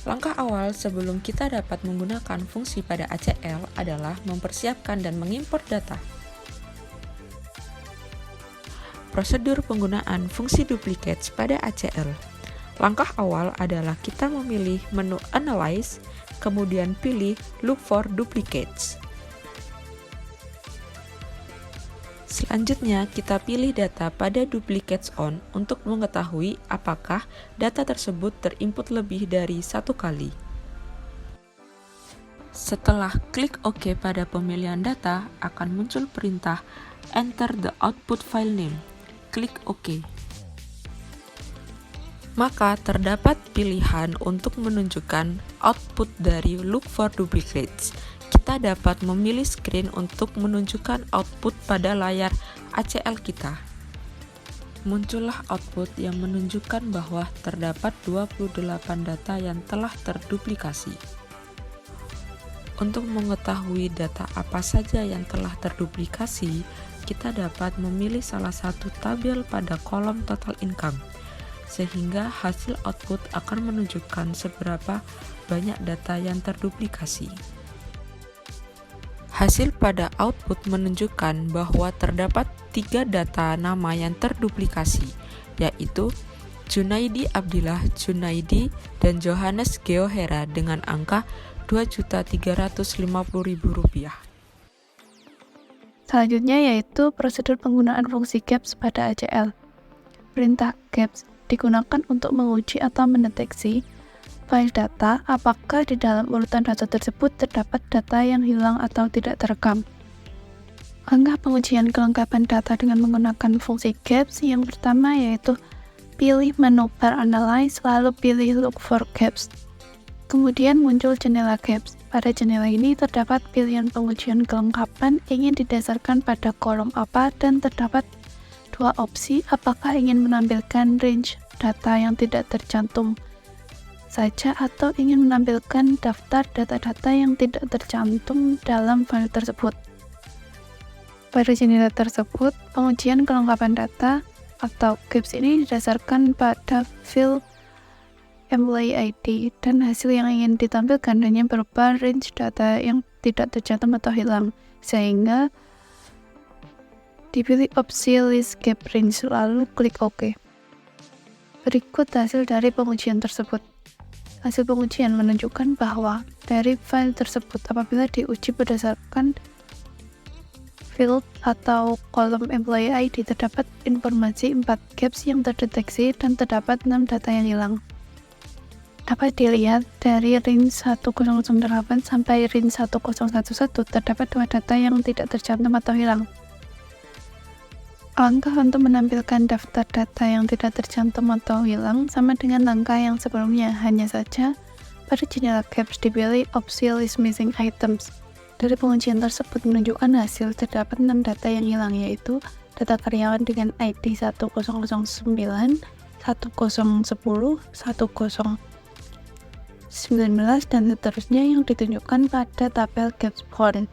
Langkah awal sebelum kita dapat menggunakan fungsi pada ACL adalah mempersiapkan dan mengimpor data. Prosedur penggunaan fungsi duplicates pada ACL. Langkah awal adalah kita memilih menu Analyze, kemudian pilih Look for Duplicates. Selanjutnya, kita pilih data pada Duplicates On untuk mengetahui apakah data tersebut terinput lebih dari satu kali. Setelah klik OK pada pemilihan data, akan muncul perintah Enter the output file name. Klik OK. Maka terdapat pilihan untuk menunjukkan output dari Look for Duplicates. Kita dapat memilih screen untuk menunjukkan output pada layar ACL kita. Muncullah output yang menunjukkan bahwa terdapat 28 data yang telah terduplikasi. Untuk mengetahui data apa saja yang telah terduplikasi, kita dapat memilih salah satu tabel pada kolom total income, sehingga hasil output akan menunjukkan seberapa banyak data yang terduplikasi. Hasil pada output menunjukkan bahwa terdapat 3 data nama yang terduplikasi, yaitu Junaidi Abdillah Junaidi dan Johannes Geohera dengan angka Rp2.350.000. Selanjutnya yaitu prosedur penggunaan fungsi gaps pada ACL. Perintah gaps digunakan untuk menguji atau mendeteksi file data apakah di dalam urutan data tersebut terdapat data yang hilang atau tidak terekam. Langkah pengujian kelengkapan data dengan menggunakan fungsi gaps yang pertama yaitu pilih menu bar Analyze lalu pilih Look for Gaps. Kemudian muncul jendela gaps. Pada jendela ini terdapat pilihan pengujian kelengkapan ingin didasarkan pada kolom apa dan terdapat 2 opsi apakah ingin menampilkan range data yang tidak tercantum saja atau ingin menampilkan daftar data-data yang tidak tercantum dalam file tersebut. Pada jendela tersebut, pengujian kelengkapan data atau gaps ini didasarkan pada field employee ID dan hasil yang ingin ditampilkan hanya berupa range data yang tidak tercantum atau hilang, sehingga dipilih opsi list gap range lalu klik OK. Berikut hasil dari pengujian tersebut. Hasil pengujian menunjukkan bahwa dari file tersebut apabila diuji berdasarkan field atau kolom employee ID terdapat informasi 4 gaps yang terdeteksi dan terdapat 6 data yang hilang. Dapat dilihat dari range 1008 sampai range 1011 terdapat 2 data yang tidak tercantum atau hilang. Langkah untuk menampilkan daftar data yang tidak tercantum atau hilang sama dengan langkah yang sebelumnya, hanya saja pada jendela gaps dipilih opsi list missing items. Dari pengujian tersebut menunjukkan hasil terdapat 6 data yang hilang, yaitu data karyawan dengan ID 1009, 1010, 1019, dan seterusnya yang ditunjukkan pada tabel gaps point.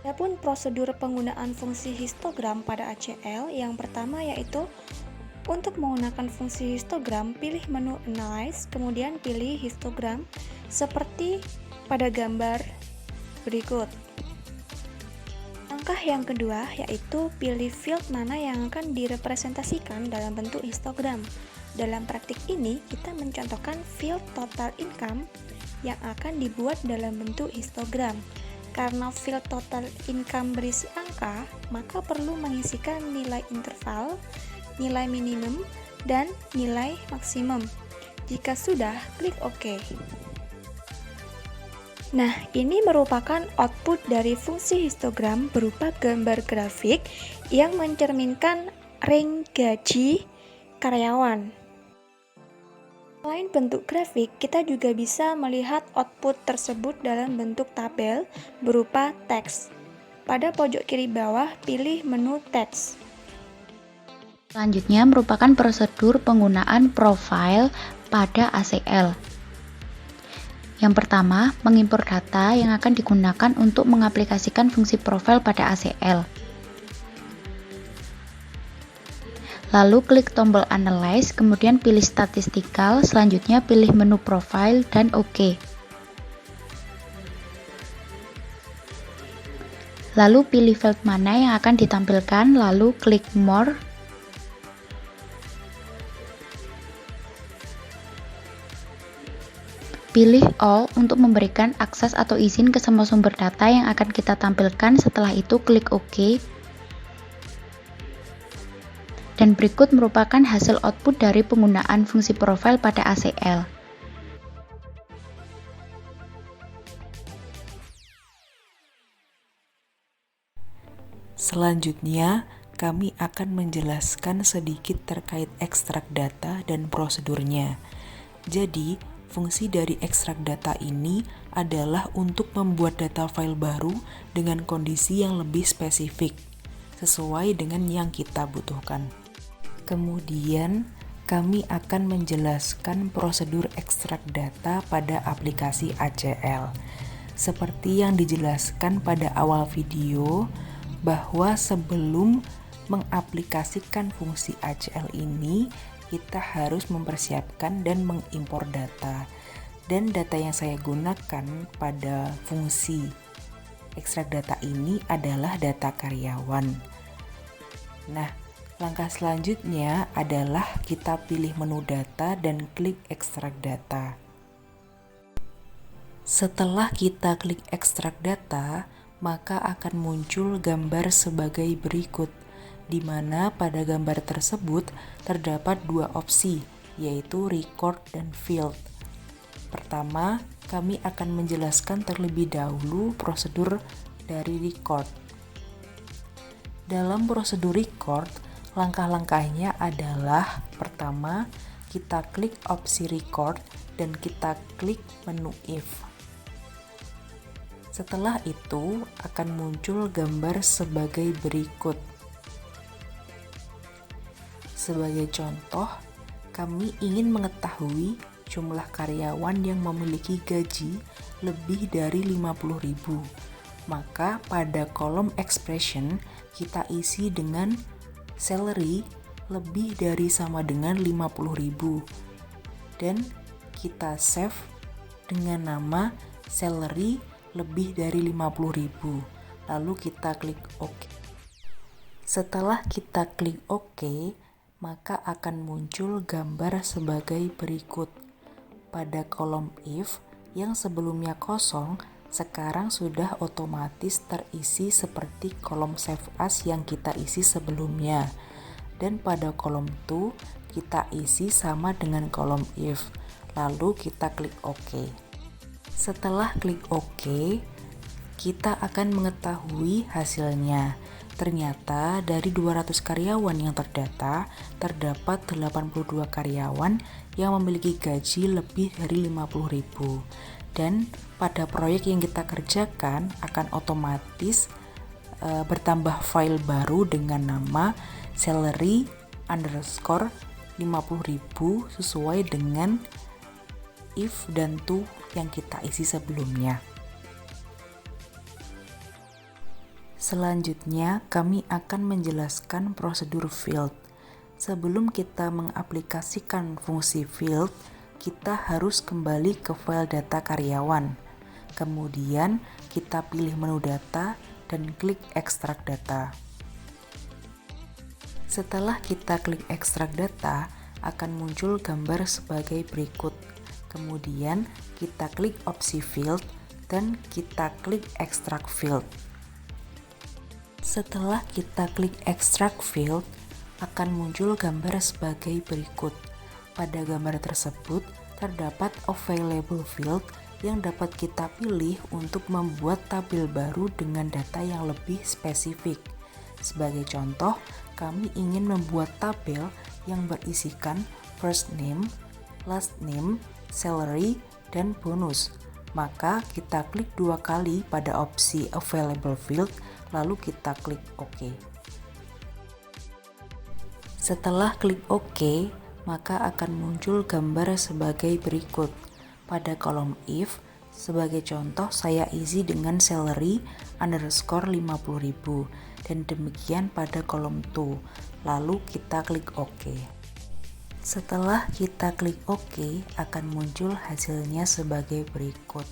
Adapun prosedur penggunaan fungsi histogram pada ACL, yang pertama yaitu untuk menggunakan fungsi histogram, pilih menu Analyze, kemudian pilih histogram seperti pada gambar berikut. Langkah yang kedua yaitu pilih field mana yang akan direpresentasikan dalam bentuk histogram. Dalam praktik ini, kita mencontohkan field total income yang akan dibuat dalam bentuk histogram. Karena field total income berisi angka, maka perlu mengisikan nilai interval, nilai minimum, dan nilai maksimum. Jika sudah, klik OK. Nah, ini merupakan output dari fungsi histogram berupa gambar grafik yang mencerminkan rank gaji karyawan. Selain bentuk grafik, kita juga bisa melihat output tersebut dalam bentuk tabel berupa teks. Pada pojok kiri bawah, pilih menu teks. Selanjutnya merupakan prosedur penggunaan profile pada ACL. Yang pertama, mengimpor data yang akan digunakan untuk mengaplikasikan fungsi profile pada ACL. Lalu klik tombol Analyze, kemudian pilih Statistical, selanjutnya pilih menu Profile dan OK. Lalu pilih field mana yang akan ditampilkan, lalu klik More. Pilih All untuk memberikan akses atau izin ke semua sumber data yang akan kita tampilkan. Setelah itu klik OK. Dan berikut merupakan hasil output dari penggunaan fungsi profile pada ACL. Selanjutnya, kami akan menjelaskan sedikit terkait ekstrak data dan prosedurnya. Jadi, fungsi dari ekstrak data ini adalah untuk membuat data file baru dengan kondisi yang lebih spesifik, sesuai dengan yang kita butuhkan. Kemudian, kami akan menjelaskan prosedur ekstrak data pada aplikasi ACL. Seperti yang dijelaskan pada awal video, bahwa sebelum mengaplikasikan fungsi ACL ini, kita harus mempersiapkan dan mengimpor data. Dan data yang saya gunakan pada fungsi ekstrak data ini adalah data karyawan. Nah, langkah selanjutnya adalah kita pilih menu data dan klik ekstrak data. Setelah kita klik ekstrak data, maka akan muncul gambar sebagai berikut, di mana pada gambar tersebut terdapat dua opsi, yaitu record dan field. Pertama, kami akan menjelaskan terlebih dahulu prosedur dari record. Dalam prosedur record, langkah-langkahnya adalah pertama, kita klik opsi record dan kita klik menu if. Setelah itu akan muncul gambar sebagai berikut. Sebagai contoh, kami ingin mengetahui jumlah karyawan yang memiliki gaji lebih dari 50.000. Maka pada kolom expression kita isi dengan salary lebih dari sama dengan 50.000 dan kita save dengan nama salary lebih dari 50.000. Lalu kita klik OK. Setelah kita klik OK, maka akan muncul gambar sebagai berikut. Pada kolom if yang sebelumnya kosong, sekarang sudah otomatis terisi seperti kolom save as yang kita isi sebelumnya. Dan pada kolom to, kita isi sama dengan kolom if. Lalu kita klik OK. Setelah klik OK, kita akan mengetahui hasilnya. Ternyata dari 200 karyawan yang terdata, terdapat 82 karyawan yang memiliki gaji lebih dari 50.000. Dan pada proyek yang kita kerjakan akan otomatis bertambah file baru dengan nama salary underscore 50.000 sesuai dengan if dan to yang kita isi sebelumnya. Selanjutnya, kami akan menjelaskan prosedur field. Sebelum kita mengaplikasikan fungsi field, kita harus kembali ke file data karyawan. Kemudian, kita pilih menu data dan klik ekstrak data. Setelah kita klik ekstrak data, akan muncul gambar sebagai berikut. Kemudian, kita klik opsi field dan kita klik ekstrak field. Setelah kita klik ekstrak field, akan muncul gambar sebagai berikut. Pada gambar tersebut, terdapat available field yang dapat kita pilih untuk membuat tabel baru dengan data yang lebih spesifik. Sebagai contoh, kami ingin membuat tabel yang berisikan first name, last name, salary, dan bonus. Maka kita klik 2 kali pada opsi available field, lalu kita klik OK. Setelah klik OK, maka akan muncul gambar sebagai berikut. Pada kolom if, sebagai contoh saya isi dengan salary underscore 50.000 dan demikian pada kolom 2. Lalu kita klik OK. Setelah kita klik OK, akan muncul hasilnya sebagai berikut.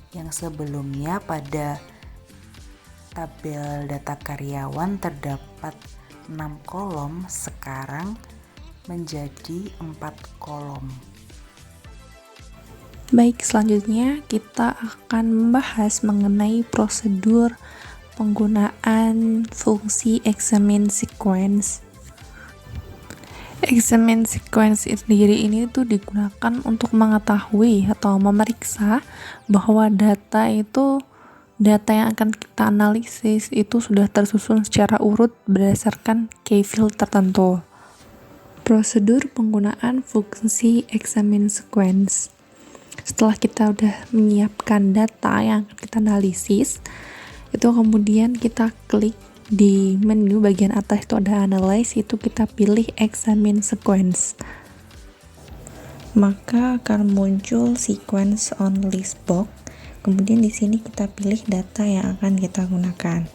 Yang sebelumnya pada tabel data karyawan terdapat 6 kolom, sekarang menjadi 4 kolom. Baik, selanjutnya kita akan membahas mengenai prosedur penggunaan fungsi examine sequence. Examine sequence sendiri ini tuh digunakan untuk mengetahui atau memeriksa bahwa data yang akan kita analisis itu sudah tersusun secara urut berdasarkan key field tertentu. Prosedur penggunaan fungsi examine sequence. Setelah kita udah menyiapkan data yang akan kita analisis, itu kemudian kita klik di menu bagian atas itu ada analyze, itu kita pilih examine sequence. Maka akan muncul sequence on list box. Kemudian di sini kita pilih data yang akan kita gunakan.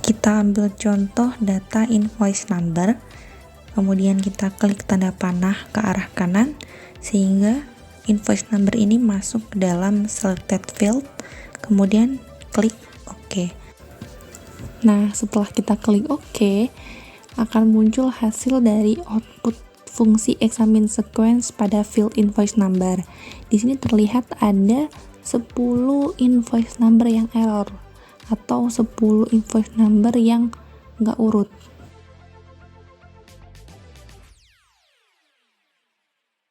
Kita ambil contoh data invoice number. Kemudian kita klik tanda panah ke arah kanan sehingga invoice number ini masuk ke dalam selected field. Kemudian klik OK. Nah, setelah kita klik OK, akan muncul hasil dari output fungsi examine sequence pada field invoice number. Di sini terlihat ada 10 invoice number yang error atau 10 invoice number yang nggak urut.